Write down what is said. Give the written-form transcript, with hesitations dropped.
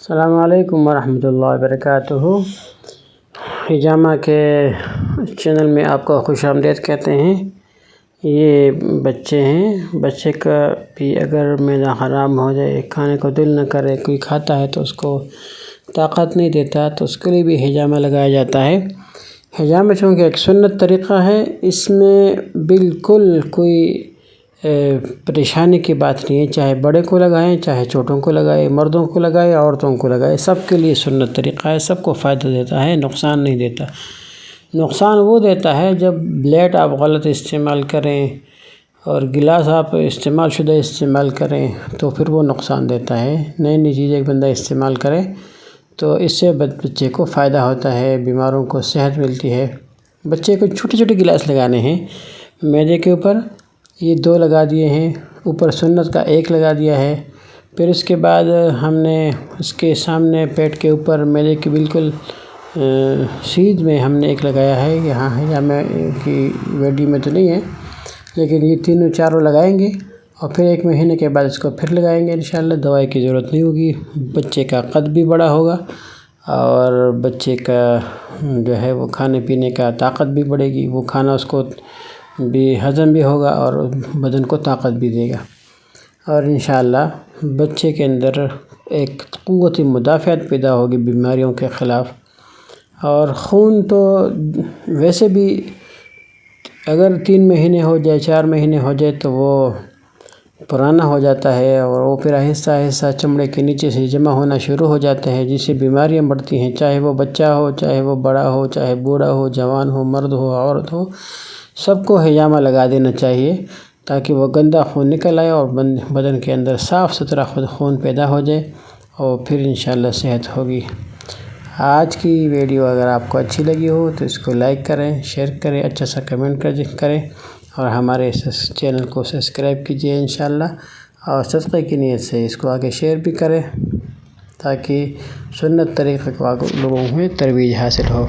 السلام علیکم ورحمۃ اللہ وبرکاتہ۔ حجامہ کے چینل میں آپ کو خوش آمدید کہتے ہیں۔ یہ بچے ہیں، بچے کا بھی اگر معدہ خراب ہو جائے، کھانے کو دل نہ کرے، کوئی کھاتا ہے تو اس کو طاقت نہیں دیتا، تو اس کے لیے بھی حجامہ لگایا جاتا ہے۔ حجامہ چونکہ ایک سنت طریقہ ہے، اس میں بالکل کوئی پریشانی کی بات نہیں ہے، چاہے بڑے کو لگائیں، چاہے چھوٹوں کو لگائیں، مردوں کو لگائیں، عورتوں کو لگائیں، سب کے لیے سنت طریقہ ہے، سب کو فائدہ دیتا ہے، نقصان نہیں دیتا۔ نقصان وہ دیتا ہے جب بلیڈ آپ غلط استعمال کریں اور گلاس آپ استعمال شدہ استعمال کریں تو پھر وہ نقصان دیتا ہے۔ نئی چیزیں ایک بندہ استعمال کرے تو اس سے بچے کو فائدہ ہوتا ہے، بیماروں کو صحت ملتی ہے۔ بچے کو چھوٹے چھوٹے گلاس لگانے ہیں معدے کے اوپر، یہ 2 لگا دیے ہیں، اوپر سنت کا 1 لگا دیا ہے۔ پھر اس کے بعد ہم نے اس کے سامنے پیٹ کے اوپر معدے کے بالکل سیدھ میں ہم نے 1 لگایا ہے۔ یہاں حجامہ کی ویڈیو میں تو نہیں ہے، لیکن یہ تینوں چاروں لگائیں گے اور پھر 1 مہینے کے بعد اس کو پھر لگائیں گے انشاءاللہ۔ دوائی کی ضرورت نہیں ہوگی، بچے کا قد بھی بڑا ہوگا اور بچے کا جو ہے وہ کھانے پینے کا طاقت بھی بڑھے گی، وہ کھانا اس کو بھی ہضم بھی ہوگا اور بدن کو طاقت بھی دے گا، اور انشاءاللہ بچے کے اندر ایک قوت مدافعت پیدا ہوگی بیماریوں کے خلاف۔ اور خون تو ویسے بھی اگر 3 مہینے ہو جائے، 4 مہینے ہو جائے تو وہ پرانا ہو جاتا ہے اور وہ پھر آہستہ آہستہ چمڑے کے نیچے سے جمع ہونا شروع ہو جاتا ہے، جس سے بیماریاں بڑھتی ہیں، چاہے وہ بچہ ہو، چاہے وہ بڑا ہو، چاہے بوڑھا ہو، جوان ہو، مرد ہو، عورت ہو، سب کو حجامہ لگا دینا چاہیے تاکہ وہ گندا خون نکل آئے اور بدن کے اندر صاف ستھرا خون پیدا ہو جائے اور پھر انشاءاللہ صحت ہوگی۔ آج کی ویڈیو اگر آپ کو اچھی لگی ہو تو اس کو لائک کریں، شیئر کریں، اچھا سا کمنٹ کریں اور ہمارے اس چینل کو سبسکرائب کیجئے انشاءاللہ، اور صدقے کی نیت سے اس کو آگے شیئر بھی کریں تاکہ سنت طریقے کو لوگوں میں ترویج حاصل ہو۔